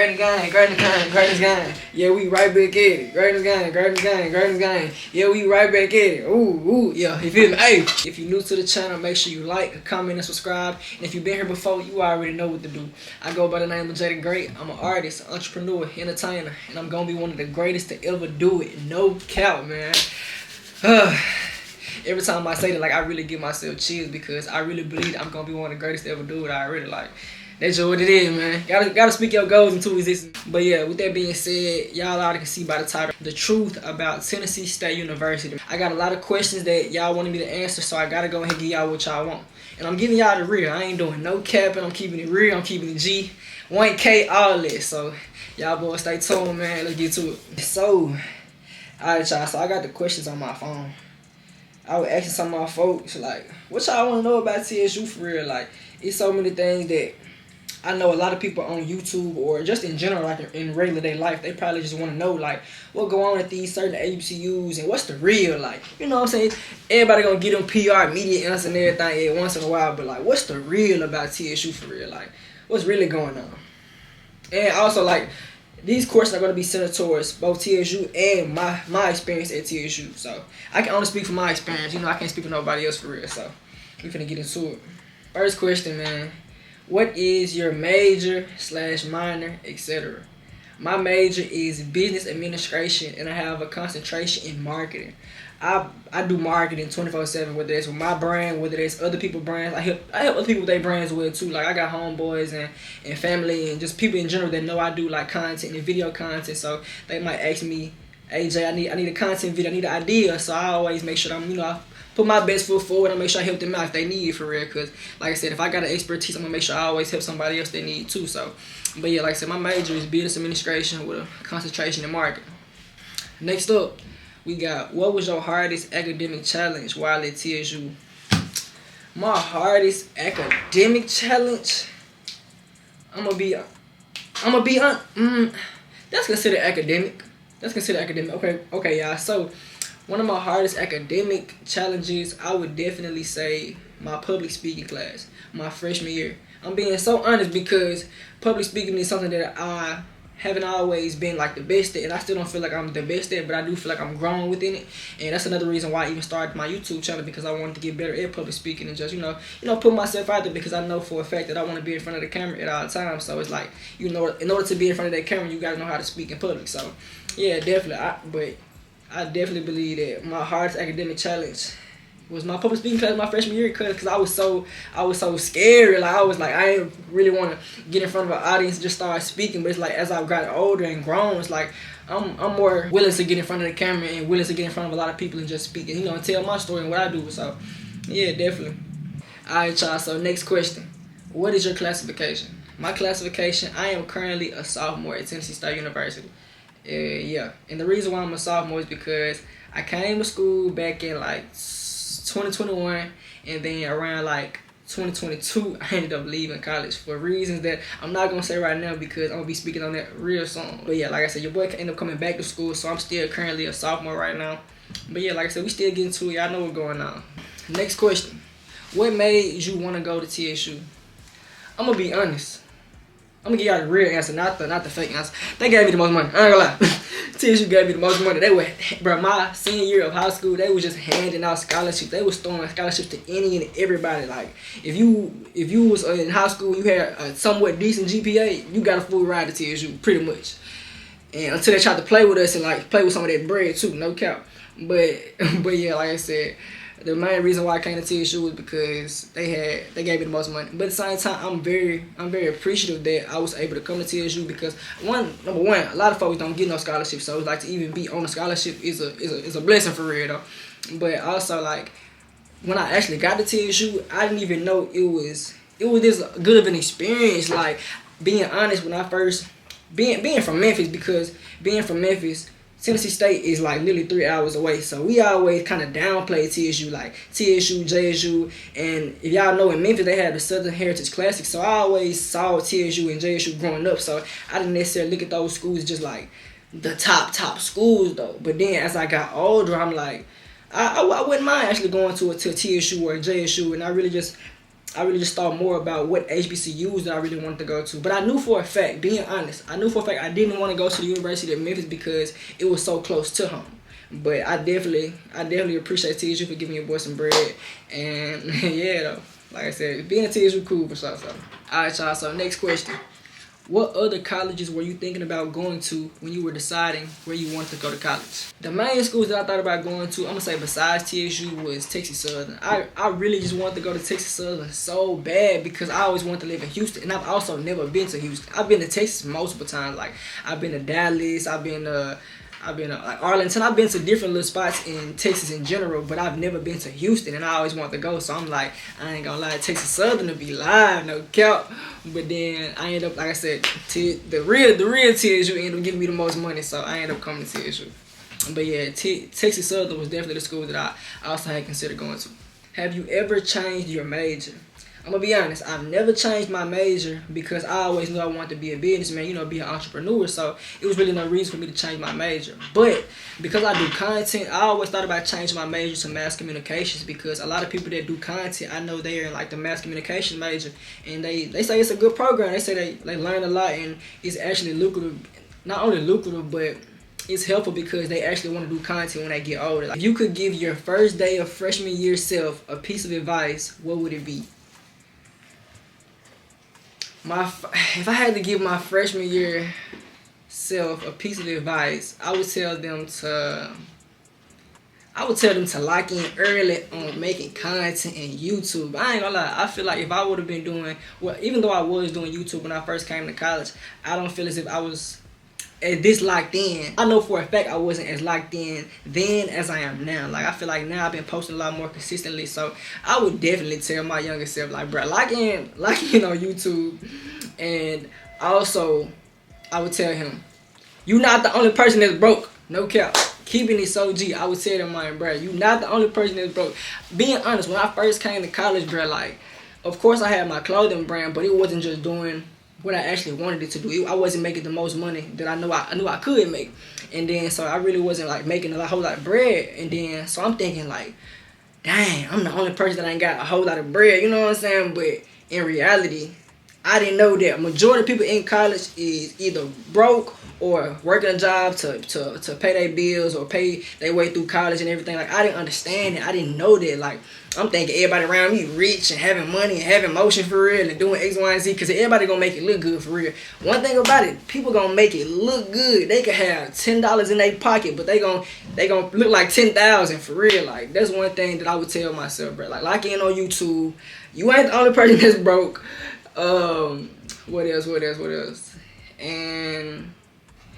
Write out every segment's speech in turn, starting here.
Greatest gang, greatest gang, greatest gang. Yeah, we right back at it. Greatest gang, greatest gang, greatest gang. Yeah, we right back at it. Ooh, yeah, you feel me? Hey, if you're new to the channel, make sure you like, comment, and subscribe. And if you've been here before, you already know what to do. I go by the name of JayDaGreat. I'm an artist, entrepreneur, entertainer, and I'm gonna be one of the greatest to ever do it. No cap, man. Every time I say that, like, I really give myself chills because I really believe I'm gonna be one of the greatest to ever do it. I really like. That's just what it is, man. Gotta speak your goals into existence. But yeah, with that being said, y'all already can see by the title, the truth about Tennessee State University. I got a lot of questions that y'all wanted me to answer, so I gotta go ahead and give y'all what y'all want. And I'm giving y'all the real. I ain't doing no capping. I'm keeping it real. I'm keeping it G. 1K, all this. So y'all boys stay tuned, man. Let's get to it. So, alright, y'all. So I got the questions on my phone. I was asking some of my folks, like, what y'all want to know about TSU for real? Like, it's so many things that I know a lot of people on YouTube or just in general, like in regular day life, they probably just want to know, like, what go on at these certain Hbcus and what's the real, like, you know what I'm saying? Everybody gonna get them PR, media answers and everything once in a while, but, like, what's the real about TSU for real? Like, what's really going on? And also, like, these courses are going to be centered towards both TSU and my experience at TSU. So, I can only speak from my experience. You know, I can't speak for nobody else for real. So, we're finna get into it. First question, man. What is your major / minor, etc.? My major is business administration, and I have a concentration in marketing. I do marketing 24/7, whether it's with my brand, whether it's other people's brands. I help other people with their brands well too. Like, I got homeboys and family and just people in general that know I do like content and video content. So they might ask me, "Hey Jay, I need a content video, I need an idea." So I always make sure I'm, I put my best foot forward and make sure I help them out if they need it for real. Cause like I said, if I got an expertise, I'm gonna make sure I always help somebody else they need too. So, but yeah, like I said, my major is business administration with a concentration in marketing. Next up, we got, what was your hardest academic challenge while at TSU? My hardest academic challenge, I'm gonna be on. That's considered academic. Okay, y'all. So, one of my hardest academic challenges, I would definitely say my public speaking class, my freshman year. I'm being so honest because public speaking is something that I haven't always been like the best at, and I still don't feel like I'm the best at, but I do feel like I'm growing within it. And that's another reason why I even started my YouTube channel, because I wanted to get better at public speaking and just, put myself out there, because I know for a fact that I want to be in front of the camera at all times. So it's like, in order to be in front of that camera, you gotta know how to speak in public. So yeah, definitely. I definitely believe that my hardest academic challenge was my public speaking class my freshman year, because I was so scared. Like, I didn't really want to get in front of an audience and just start speaking. But it's like, as I've gotten older and grown, it's like I'm more willing to get in front of the camera and willing to get in front of a lot of people and just speak and, and tell my story and what I do. So yeah, definitely. Alright, y'all, so next question. What is your classification? My classification, I am currently a sophomore at Tennessee State University. Yeah, and the reason why I'm a sophomore is because I came to school back in like 2021, and then around like 2022 I ended up leaving college for reasons that I'm not gonna say right now, because I'm gonna be speaking on that real soon. But yeah, like I said, your boy can end up coming back to school, so I'm still currently a sophomore right now. But yeah, like I said, we still getting to it. Y'all know what's going on. Next question. What made you want to go to TSU? I'm gonna be honest. I'm gonna give y'all the real answer, not the fake answer. They gave me the most money. I ain't gonna lie. TSU gave me the most money. They were, bro, my senior year of high school, they was just handing out scholarships. They was throwing scholarships to any and everybody. Like, if you was in high school, you had a somewhat decent GPA, you got a full ride to TSU, pretty much. And until they tried to play with us and like play with some of that bread too, no cap. But yeah, like I said, the main reason why I came to TSU was because they gave me the most money. But at the same time, I'm very appreciative that I was able to come to TSU, because number one, a lot of folks don't get no scholarship, so it's like to even be on a scholarship is a blessing for real though. But also, like, when I actually got to TSU, I didn't even know it was this good of an experience. Like, being honest, when I first being from Memphis, because being from Memphis, Tennessee State is like literally 3 hours away, so we always kind of downplay TSU, like TSU, JSU, and if y'all know, in Memphis they had the Southern Heritage Classic, so I always saw TSU and JSU growing up, so I didn't necessarily look at those schools just like the top schools though. But then as I got older, I'm like, I wouldn't mind actually going to TSU or JSU, and I really just I really just thought more about what HBCUs that I really wanted to go to. But I knew for a fact, being honest, I didn't want to go to the University of Memphis because it was so close to home. But I definitely appreciate TSU for giving your boy some bread. And yeah, though, like I said, being a TSU cool for sure. So, all right, y'all. So next question. What other colleges were you thinking about going to when you were deciding where you wanted to go to college? The main schools that I thought about going to, I'm going to say besides TSU, was Texas Southern. I really just wanted to go to Texas Southern so bad because I always wanted to live in Houston. And I've also never been to Houston. I've been to Texas multiple times. Like, I've been to Dallas. I've been to like Arlington. I've been to different little spots in Texas in general, but I've never been to Houston, and I always want to go. So I'm like, I ain't gonna lie, Texas Southern to be live, no cap. But then I end up, like I said, the real TSU ended up giving me the most money, so I ended up coming to TSU. But yeah, Texas Southern was definitely the school that I also had considered going to. Have you ever changed your major? I'm gonna be honest, I've never changed my major because I always knew I wanted to be a businessman, be an entrepreneur, so it was really no reason for me to change my major. But because I do content, I always thought about changing my major to mass communications because a lot of people that do content, I know they're in like the mass communications major, and they say it's a good program. They say they learn a lot and it's actually lucrative, not only lucrative, but it's helpful because they actually want to do content when they get older. Like, if you could give your first day of freshman year self a piece of advice, what would it be? If I had to give my freshman year self a piece of advice, I would tell them to lock in early on making content in YouTube. I ain't gonna lie, I feel like if I would have been doing, well, even though I was doing YouTube when I first came to college, I don't feel as if I was as this locked in. I know for a fact I wasn't as locked in then as I am now. Like, I feel like now I've been posting a lot more consistently, so I would definitely tell my younger self, like, bro, lock in on YouTube. And also I would tell him, you not the only person that's broke, no cap. Keeping it so G, I would tell them, man, bro, you not the only person that's broke. Being honest, when I first came to college, bro, like, of course I had my clothing brand, but it wasn't just doing what I actually wanted it to do. I wasn't making the most money that I knew I could make. And then, so I really wasn't like making a whole lot of bread. And then, so I'm thinking like, dang, I'm the only person that ain't got a whole lot of bread, you know what I'm saying? But in reality, I didn't know that majority of people in college is either broke or working a job to pay their bills or pay their way through college and everything. Like, I didn't understand it. I didn't know that. Like, I'm thinking everybody around me rich and having money and having motion for real and doing X, Y, and Z because everybody gonna make it look good for real. One thing about it, people gonna make it look good. They could have $10 in their pocket, but they gonna look like 10,000 for real. Like, that's one thing that I would tell myself, bro. Like, lock in on YouTube. You ain't the only person that's broke. What else? And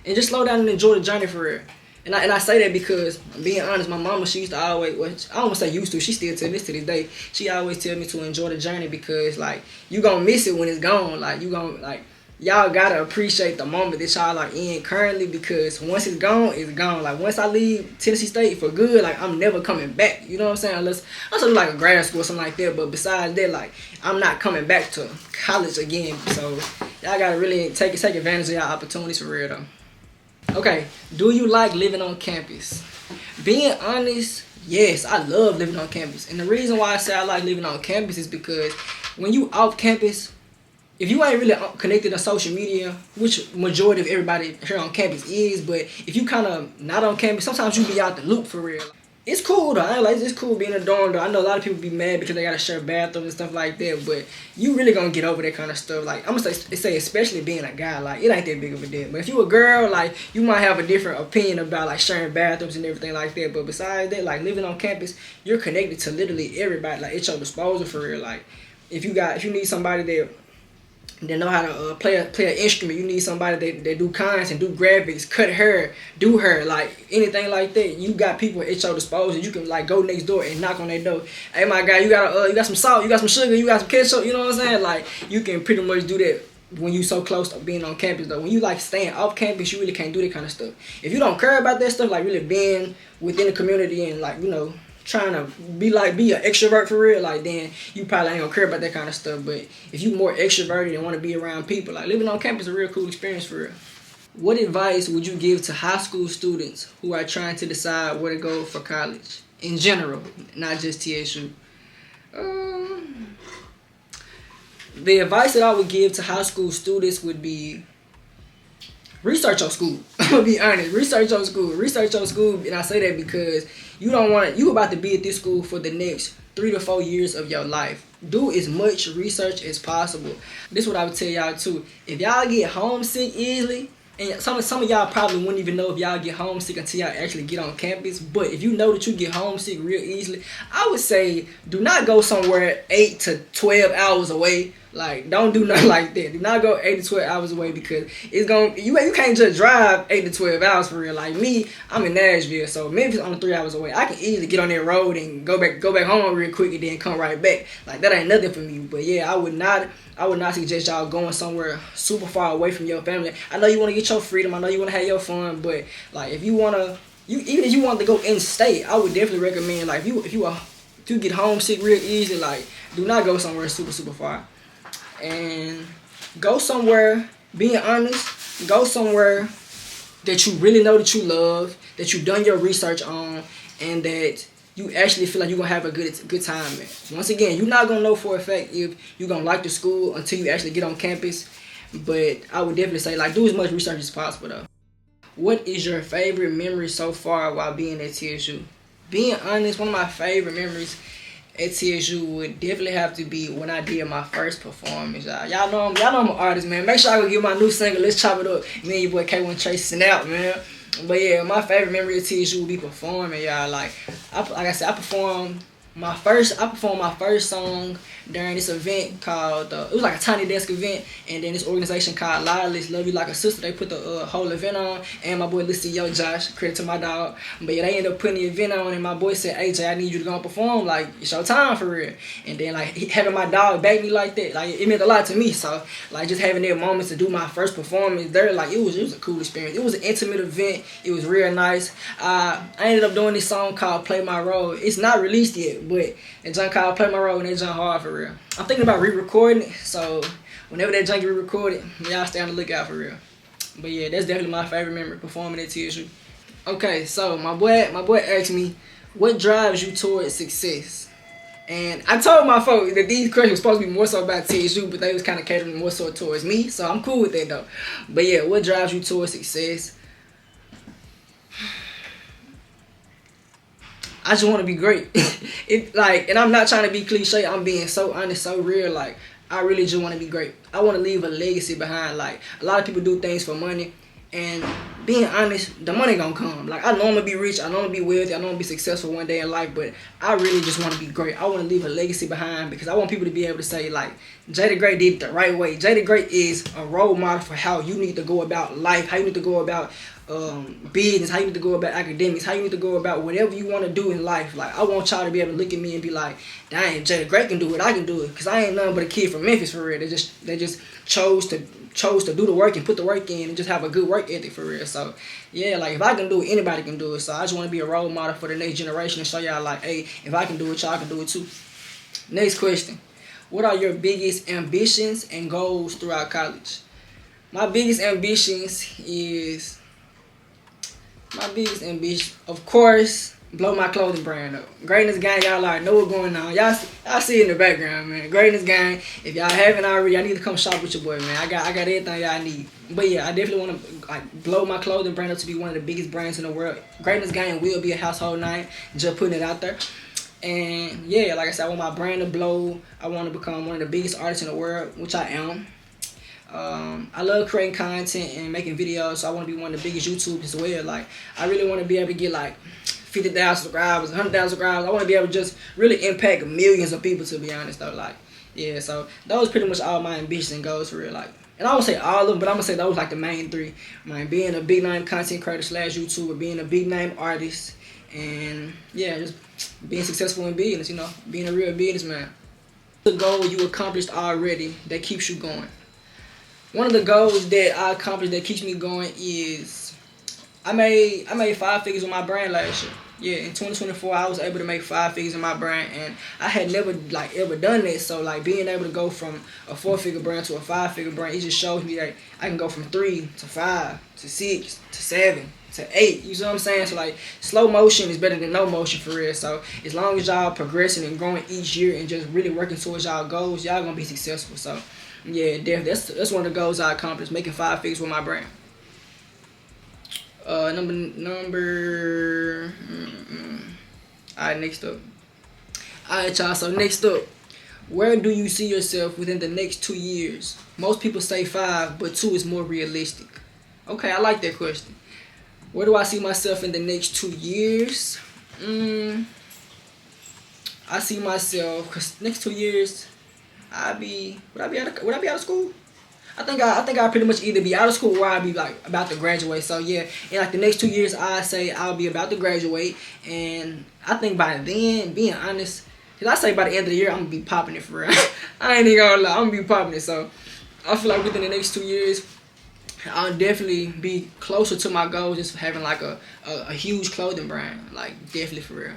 just slow down and enjoy the journey for real. And I say that because, being honest, my mama, she used to always, well, I don't want to say used to, she still tell this to this day, she always tell me to enjoy the journey because, like, you gonna miss it when it's gone. Like, you gonna, like, y'all gotta appreciate the moment that y'all are in currently because once it's gone, it's gone. Like, once I leave Tennessee State for good, like, I'm never coming back. You know what I'm saying? Unless I'm something like a grad school or something like that. But besides that, like, I'm not coming back to college again. So y'all gotta really take advantage of y'all opportunities for real though. Okay, do you like living on campus? Being honest, yes, I love living on campus. And the reason why I say I like living on campus is because when you off campus, if you ain't really connected to social media, which majority of everybody here on campus is, but if you kind of not on campus, sometimes you be out the loop for real. It's cool though. I ain't like, it's cool being a dorm though. I know a lot of people be mad because they gotta share bathrooms and stuff like that, but you really gonna get over that kind of stuff. Like, I'm gonna say especially being a guy, like, it ain't that big of a deal. But if you a girl, like, you might have a different opinion about like sharing bathrooms and everything like that. But besides that, like, living on campus, you're connected to literally everybody. Like, it's your disposal for real. Like, if you need somebody that know how to play an instrument, you need somebody that do content, do graphics, cut hair, do hair, like anything like that. You got people at your disposal. You can like go next door and knock on their door. Hey, my guy, you got some salt, you got some sugar, you got some ketchup. You know what I'm saying? Like, you can pretty much do that when you so close to being on campus though. When you like staying off campus, you really can't do that kind of stuff. If you don't care about that stuff, like really being within the community and like, trying to be an extrovert for real, like, then you probably ain't gonna care about that kind of stuff. But if you more extroverted and want to be around people, like, living on campus is a real cool experience for real. What advice would you give to high school students who are trying to decide where to go for college in general, not just TSU? the advice that I would give to high school students would be research your school. I'm gonna be honest. Research your school. Research your school, and I say that because you don't want you about to be at this school for the next 3 to 4 years of your life. Do as much research as possible. This is what I would tell y'all too. If y'all get homesick easily, and some of y'all probably wouldn't even know if y'all get homesick until y'all actually get on campus. But if you know that you get homesick real easily, I would say do not go somewhere 8 to 12 hours away. Like, don't do nothing like that. Do not go 8 to 12 hours away because it's gonna you can't just drive 8 to 12 hours for real. Like me, I'm in Nashville, so Memphis only 3 hours away. I can easily get on that road and go back home real quick and then come right back. Like that ain't nothing for me. But yeah, I would not suggest y'all going somewhere super far away from your family. I know you want to get your freedom. I know you want to have your fun, but like if you wanna, even if you want to go in state, I would definitely recommend like if you get homesick real easy, like do not go somewhere super far. And go somewhere, being honest, go somewhere that you really know that you love, that you've done your research on, and that you actually feel like you're going to have a good time at. Once again, you're not going to know for a fact if you're going to like the school until you actually get on campus, but I would definitely say, like, do as much research as possible, though. What is your favorite memory so far while being at TSU? Being honest, one of my favorite memories at TSU would definitely have to be when I did my first performance. Y'all know I'm an artist, man. Make sure I go get my new single. Let's chop it up. Me and your boy K1 chasing out, man. But yeah, my favorite memory of TSU would be performing, y'all. Like I said, I performed my first song during this event called it was like a tiny desk event, and then this organization called Lilith Love You Like a Sister, they put the whole event on, and my boy listed Yo Josh, credit to my dog. But yeah, they ended up putting the event on, and my boy said, "Hey Jay, I need you to go and perform, like it's your time for real." And then like having my dog back me like that, like it meant a lot to me. So like just having that moment to do my first performance there, like it was a cool experience. It was an intimate event. It was real nice. I ended up doing this song called Play My Role. It's not released yet, but that junk called Play My Role, and that junk hard for real. I'm thinking about re-recording it, so whenever that junk get re-recorded, y'all stay on the lookout for real. But yeah, that's definitely my favorite memory, performing at TSU. Okay, so my boy asked me, what drives you towards success? And I told my folks that these questions were supposed to be more so about TSU, but they was kind of catering more so towards me, so I'm cool with that though. But yeah, what drives you towards success? I just want to be great. And I'm not trying to be cliche. I'm being so honest, so real. Like, I really just want to be great. I want to leave a legacy behind. Like, a lot of people do things for money, and being honest, the money gonna come. Like, I know I'm gonna be rich. I know I'm gonna be wealthy. I know I'm gonna be successful one day in life. But I really just want to be great. I want to leave a legacy behind because I want people to be able to say, like, JayDaGreat did it the right way. JayDaGreat is a role model for how you need to go about life, how you need to go about business, how you need to go about academics, how you need to go about whatever you want to do in life. Like, I want y'all to be able to look at me and be like, dang, JayDaGreat can do it, I can do it. Because I ain't nothing but a kid from Memphis for real. They just chose to do the work and put the work in and just have a good work ethic for real. So yeah, like if I can do it, anybody can do it. So I just want to be a role model for the next generation and show y'all like, hey, if I can do it, y'all can do it too. Next question. What are your biggest ambitions and goals throughout college? My biggest ambitions, of course, blow my clothing brand up. Greatness Gang, y'all already know what's going on. Y'all see it in the background, man. Greatness Gang. If y'all haven't already, I need to come shop with your boy, man. I got everything y'all need. But yeah, I definitely want to blow my clothing brand up to be one of the biggest brands in the world. Greatness Gang will be a household name. Just putting it out there. And yeah, like I said, I want my brand to blow. I want to become one of the biggest artists in the world, which I am. I love creating content and making videos, so I want to be one of the biggest YouTubers as well. Like, I really want to be able to get like 50,000 subscribers, 100,000 subscribers. I want to be able to just really impact millions of people, to be honest though. Like, yeah, so those pretty much all my ambitions and goals for real. Like, and I won't say all of them, but I'm gonna say those like the main three. Like, being a big name content creator / YouTuber, being a big name artist, and yeah, just being successful in business, you know, being a real businessman. The goal you accomplished already that keeps you going. One of the goals that I accomplished that keeps me going is I made 5 figures on my brand last year. Yeah, in 2024 I was able to make 5 figures in my brand, and I had never ever done that. So like being able to go from a 4-figure brand to a 5-figure brand, it just shows me that I can go from 3 to 5 to 6 to 7 to 8. You see what I'm saying? So like slow motion is better than no motion for real. So as long as y'all progressing and growing each year and just really working towards y'all goals, y'all gonna be successful. So yeah, definitely that's one of the goals I accomplished, making 5 figures with my brand. Number. Alright, next up. Alright, y'all. So next up, where do you see yourself within the next 2 years? Most people say 5, but 2 is more realistic. Okay, I like that question. Where do I see myself in the next 2 years? I see myself, cause next 2 years, would I be out of school? I think I pretty much either be out of school or I'll be like about to graduate. So yeah, in like the next 2 years, I say I'll be about to graduate, and I think by then, being honest, cause I say by the end of the year I'm gonna be popping it for real. I ain't even gonna lie, I'm gonna be popping it. So I feel like within the next 2 years, I'll definitely be closer to my goals, just having like a huge clothing brand, like definitely for real.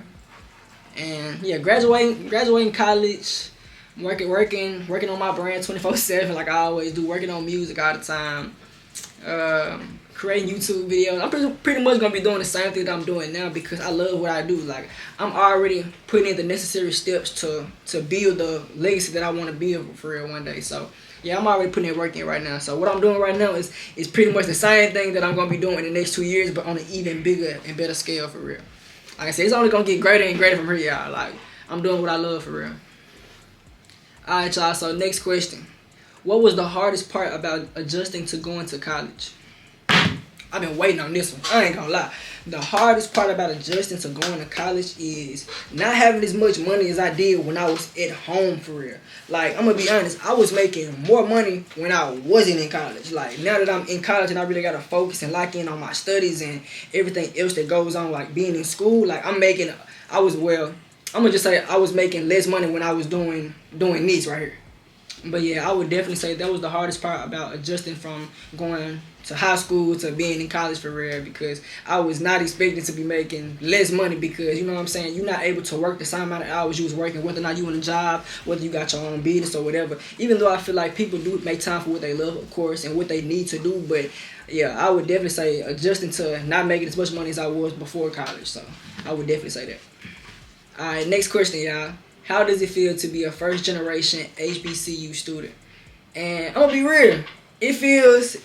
And yeah, graduating college, working on my brand 24/7, like I always do, working on music all the time, creating YouTube videos. I'm pretty much gonna be doing the same thing that I'm doing now because I love what I do. Like I'm already putting in the necessary steps to build the legacy that I want to build for real one day. So yeah, I'm already putting that work in right now. So what I'm doing right now is pretty much the same thing that I'm gonna be doing in the next 2 years, but on an even bigger and better scale for real. Like I said, it's only gonna get greater and greater from here, y'all. Like I'm doing what I love for real. Alright, y'all, so next question. What was the hardest part about adjusting to going to college? I've been waiting on this one. I ain't gonna lie. The hardest part about adjusting to going to college is not having as much money as I did when I was at home for real. Like, I'm gonna be honest, I was making more money when I wasn't in college. Like, now that I'm in college and I really gotta focus and lock in on my studies and everything else that goes on, like being in school, like I'm gonna just say I was making less money when I was doing this right here. But yeah, I would definitely say that was the hardest part about adjusting from going to high school to being in college for real, because I was not expecting to be making less money because, you know what I'm saying, you're not able to work the same amount of hours you was working, whether or not you in a job, whether you got your own business or whatever. Even though I feel like people do make time for what they love, of course, and what they need to do, but yeah, I would definitely say adjusting to not making as much money as I was before college. So I would definitely say that. Alright, next question, y'all. How does it feel to be a first generation HBCU student? And I'm gonna be real. It feels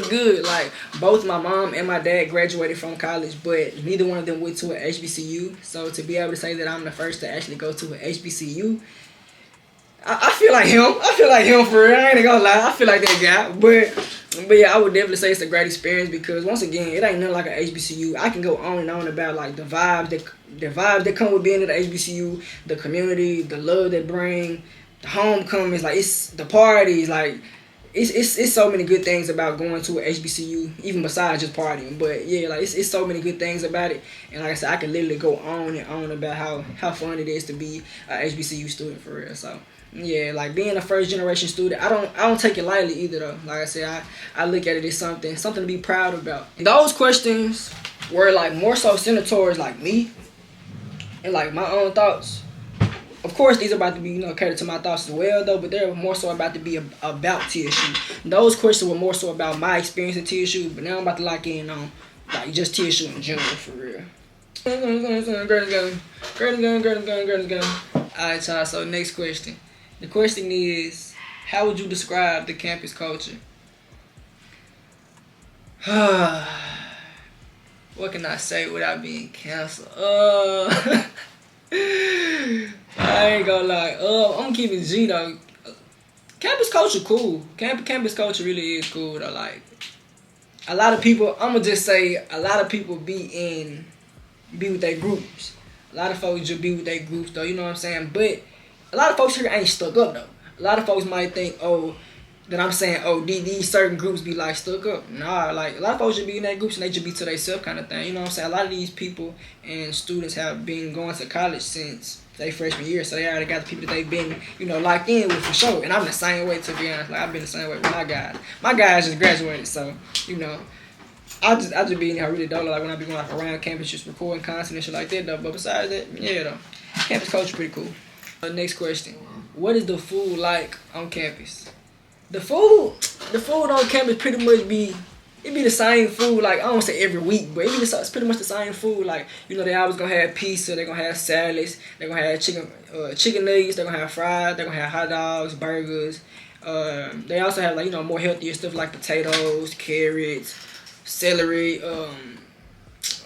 good. Like both my mom and my dad graduated from college, but neither one of them went to an HBCU. So to be able to say that I'm the first to actually go to an HBCU, I feel like him. I feel like him for real. I ain't gonna lie. I feel like that guy. But yeah, I would definitely say it's a great experience because once again, it ain't nothing like an HBCU. I can go on and on about like the vibes that come with being at the HBCU, the community, the love they bring, the homecomings, like it's the parties, like it's so many good things about going to an HBCU, even besides just partying. But yeah, like it's so many good things about it. And like I said, I can literally go on and on about how fun it is to be an HBCU student for real. So yeah, like being a first generation student, I don't take it lightly either though. Like I said, I look at it as something to be proud about. Those questions were like more so centered towards like me and like my own thoughts. Of course, these are about to be, catered to my thoughts as well, though, but they're more so about to be about TSU. Those questions were more so about my experience at TSU, but now I'm about to lock in on like just TSU in general for real. Alright, y'all, so next question. The question is, how would you describe the campus culture? What can I say without being canceled? I ain't gonna lie. I'm keeping G though. Campus culture cool. Campus culture really is cool though. Like a lot of people, I'm gonna just say a lot of people be with their groups. A lot of folks just be with their groups though. You know what I'm saying? But a lot of folks here ain't stuck up though. A lot of folks might think, that I'm saying, these certain groups be like stuck up. Nah, like a lot of folks just be in that groups and they just be to themselves kind of thing. You know what I'm saying? A lot of these people and students have been going to college since their freshman year, so they already got the people that they've been, locked in with for sure. And I'm the same way, to be honest. Like I've been the same way with my guys. My guys just graduated, so I just be in here really dolo, like when I be going like around campus just recording content and shit like that though. But besides that, yeah though, campus culture pretty cool. Next question: what is the food like on campus? The food on campus pretty much be it be the same food. Like I don't say every week, but it's pretty much the same food. Like they always gonna have pizza. They gonna have salads. They gonna have chicken nuggets. They gonna have fries. They gonna have hot dogs, burgers. They also have like more healthier stuff like potatoes, carrots, celery.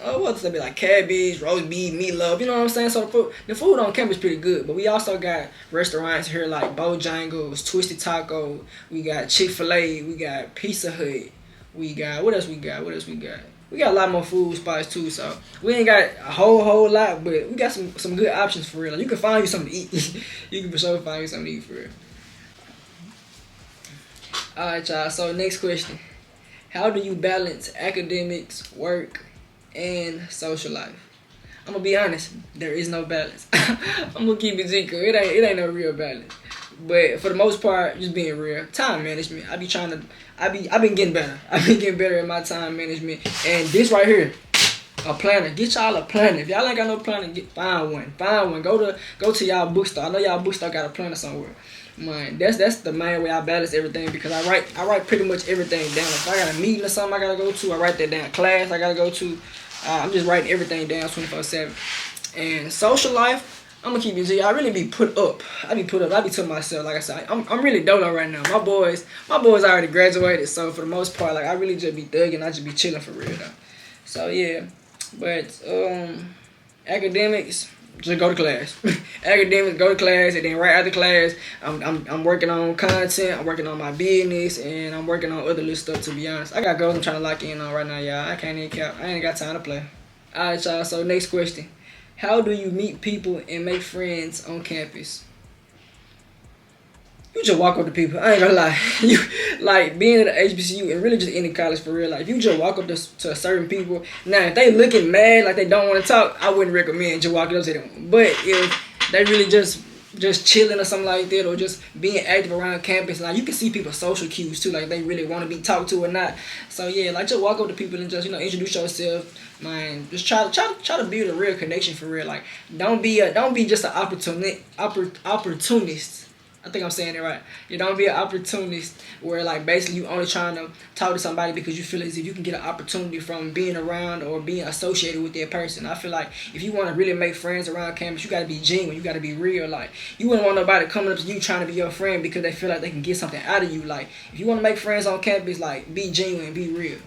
What's that be like cabbage, roast beef, meatloaf, you know what I'm saying? So the food on campus is pretty good, but we also got restaurants here like Bojangles, Twisted Taco, we got Chick-fil-A, we got Pizza Hut, we got, what else we got? We got a lot more food spots too, so we ain't got a whole lot, but we got some good options for real. Like, you can find you something to eat. You can for sure find you something to eat for real. Alright y'all, so next question. How do you balance academics, work, and social life? I'm gonna be honest, there is no balance. I'm gonna keep it G, cause it ain't no real balance. But for the most part, just being real, time management. I've been getting better. I've been getting better at my time management. And this right here, a planner. Get y'all a planner. If y'all ain't got no planner, find one. Go to y'all bookstore. I know y'all bookstore got a planner somewhere. Man, that's the main way I balance everything, because I write pretty much everything down. If I got a meeting or something I gotta go to, I write that down. Class I gotta go to, I'm just writing everything down 24/7. And social life, I'm gonna keep it G. I really be put up. I be to myself, like I said, I'm really dolo right now. My boys already graduated, so for the most part, like I really just be thugging. I just be chilling for real though. So yeah, but academics, just go to class. Academics, go to class, and then right after class, I'm working on content, I'm working on my business, and I'm working on other little stuff, to be honest. I got goals I'm trying to lock in on right now, y'all. I can't even cap. I ain't got time to play. Alright, y'all, so next question. How do you meet people and make friends on campus? You just walk up to people. I ain't gonna lie. You like being at the Hbcu and really just any college for real. Like if you just walk up to certain people, now if they looking mad like they don't want to talk, I wouldn't recommend just walking up to them. But if they really just chilling or something like that, or just being active around campus, like you can see people's social cues too, like they really want to be talked to or not. So yeah, like just walk up to people and just introduce yourself. Man, just try to build a real connection for real. Like don't be just an opportunist. I think I'm saying it right. You don't be an opportunist where like basically you only trying to talk to somebody because you feel as if you can get an opportunity from being around or being associated with that person. I feel like if you want to really make friends around campus, you got to be genuine. You got to be real. Like you wouldn't want nobody coming up to you trying to be your friend because they feel like they can get something out of you. Like if you want to make friends on campus, like be genuine, be real.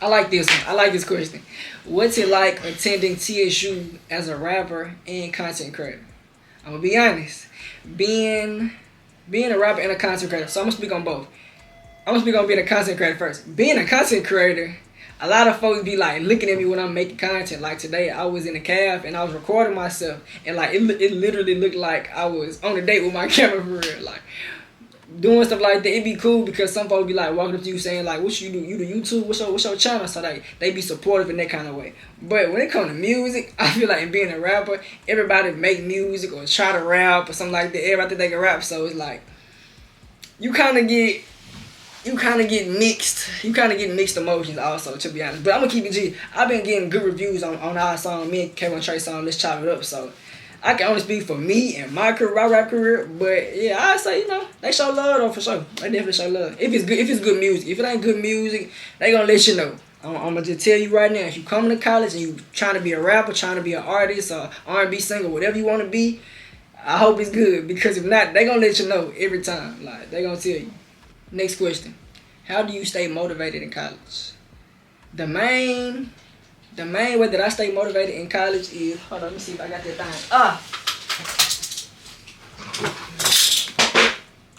I like this one. I like this question. What's it like attending TSU as a rapper and content creator? I'm gonna be honest. Being a rapper and a content creator, so I'm gonna speak on both. I'm gonna speak on being a content creator first. Being a content creator, a lot of folks be like looking at me when I'm making content. Like today, I was in a cab and I was recording myself, and like it literally looked like I was on a date with my camera for real. Like doing stuff like that, it'd be cool because some folks be like walking up to you saying like, "What you do? You do YouTube? What's your channel?" So they be supportive in that kind of way. But when it comes to music, I feel like being a rapper, everybody make music or try to rap or something like that. Everybody think they can rap, so it's like you kind of get mixed emotions also, to be honest. But I'm gonna keep it G. I've been getting good reviews on our song, me and Kevin Trey song, Let's Chop It Up. So I can only speak for me and my career, my rap career, but yeah, I say they show love though for sure. They definitely show love. If it's good music. If it ain't good music, they gonna let you know. I'm gonna just tell you right now. If you coming to college and you trying to be a rapper, trying to be an artist or R&B singer, whatever you want to be, I hope it's good, because if not, they gonna let you know every time. Like they gonna tell you. Next question: how do you stay motivated in college? The main way that I stay motivated in college is, hold on, let me see if I got that thing.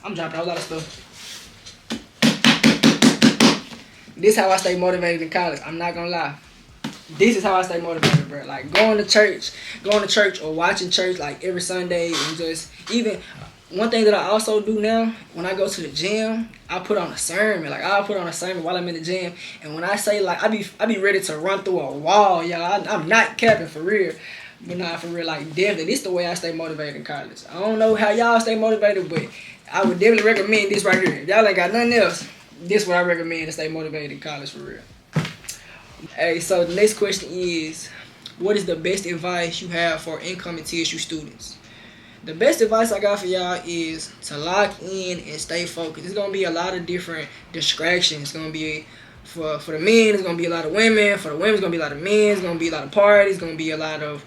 I'm dropping a whole lot of stuff. This is how I stay motivated in college. I'm not gonna lie. This is how I stay motivated, bro. Like going to church or watching church like every Sunday, and just even one thing that I also do now, when I go to the gym, I put on a sermon. Like I'll put on a sermon while I'm in the gym, and when I say like I be ready to run through a wall, y'all. I'm not capping for real, but not for real. Like definitely, this the way I stay motivated in college. I don't know how y'all stay motivated, but I would definitely recommend this right here. If y'all ain't got nothing else, this is what I recommend to stay motivated in college for real. Hey, so the next question is, what is the best advice you have for incoming TSU students? The best advice I got for y'all is to lock in and stay focused. There's going to be a lot of different distractions. It's going to be For the men, it's gonna be a lot of women. For the women, it's gonna be a lot of men. It's gonna be a lot of parties. It's gonna be a lot of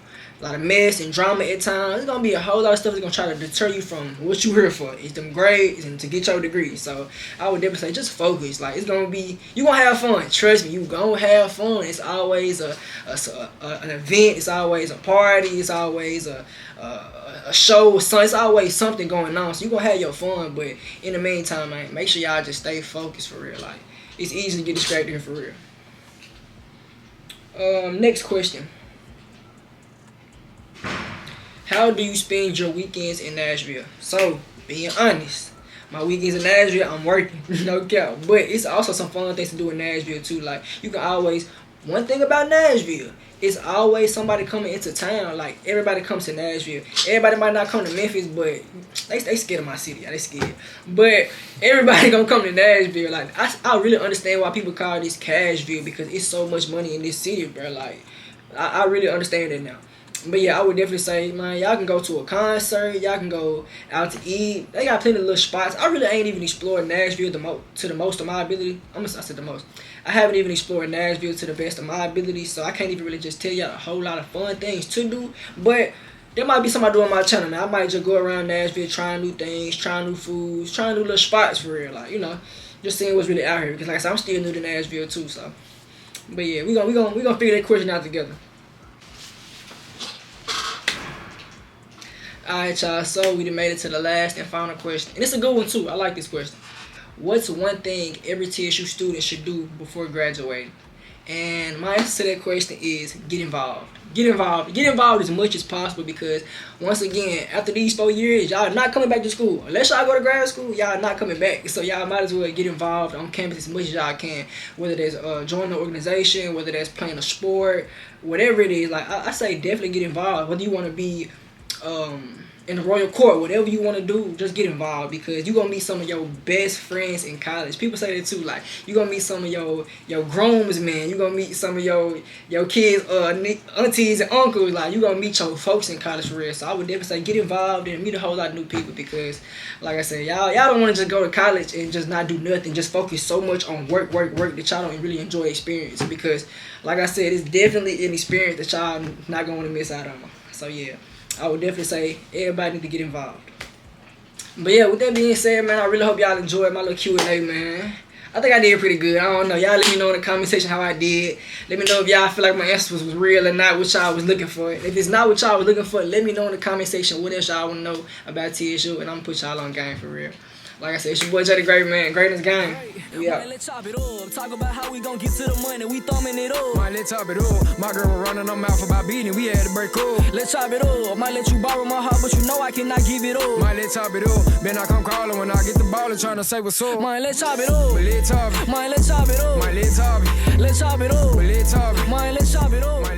mess and drama at times. It's gonna be a whole lot of stuff that's gonna try to deter you from what you here for. It's them grades and to get your degree. So I would definitely say just focus. Like, it's gonna be, you gonna have fun. Trust me, you gonna have fun. It's always an event. It's always a party. It's always a show. It's always something going on. So you gonna have your fun. But in the meantime, man, make sure y'all just stay focused for real. Like, it's easy to get distracted here for real. Next question. How do you spend your weekends in Nashville? So, being honest, my weekends in Nashville, I'm working, no cap. But it's also some fun things to do in Nashville too. Like, you can always, one thing about Nashville, it's always somebody coming into town. Like, everybody comes to Nashville. Everybody might not come to Memphis, but they scared of my city. Yeah, they scared. But everybody gonna come to Nashville. Like, I really understand why people call this Cashville, because it's so much money in this city, bro. Like, I really understand it now. But yeah, I would definitely say, man, y'all can go to a concert. Y'all can go out to eat. They got plenty of little spots. I really ain't even explored Nashville to the most of my ability. I said the most. I haven't even explored Nashville to the best of my ability, so I can't even really just tell y'all a whole lot of fun things to do. But there might be something I do on my channel, man. I might just go around Nashville trying new things, trying new foods, trying new little spots for real. Like, you know, just seeing what's really out here. Because like I said, I'm still new to Nashville too, so. But yeah, we gonna figure that question out together. Alright, y'all, so we done made it to the last and final question. And it's a good one, too. I like this question. What's one thing every TSU student should do before graduating? And my answer to that question is get involved. Get involved. Get involved as much as possible, because, once again, after these 4 years, y'all not coming back to school. Unless y'all go to grad school, y'all not coming back. So y'all might as well get involved on campus as much as y'all can. Whether that's joining an organization, whether that's playing a sport, whatever it is. Like, I say definitely get involved. Whether you want to be in the Royal Court, whatever you want to do, just get involved, because you're going to meet some of your best friends in college. People say that too, like, you're going to meet some of your groomsmen, you're going to meet some of your kids, aunties and uncles, like, you're going to meet your folks in college for real. So I would definitely say get involved and meet a whole lot of new people, because, like I said, y'all don't want to just go to college and just not do nothing, just focus so much on work that y'all don't really enjoy experience, because, like I said, it's definitely an experience that y'all not going to want to miss out on. So yeah, I would definitely say everybody need to get involved. But yeah, with that being said, man, I really hope y'all enjoyed my little Q&A, man. I think I did pretty good. I don't know. Y'all let me know in the comment section how I did. Let me know if y'all feel like my answers was real or not, what y'all was looking for. If it's not what y'all was looking for, let me know in the comment section what else y'all want to know about TSU, and I'm going to put y'all on game for real. Like I said, it's your boy JayDaGreat, man. Greatness gang. We out. Let's chop it up. Talk about how we gon' get to the money. We thumbing it up. Might let's chop it up. My girl was running her mouth about beating. We had to break up. Let's chop it up. Might let you borrow my heart, but you know I cannot give it up. Might let's chop it up. Then I come calling when I get the ball and tryna say what's up. Might let's chop it up. But let's chop it. Might let's chop it up. Might let's chop it. Let's chop it up. But let's chop it. Might let's chop it up.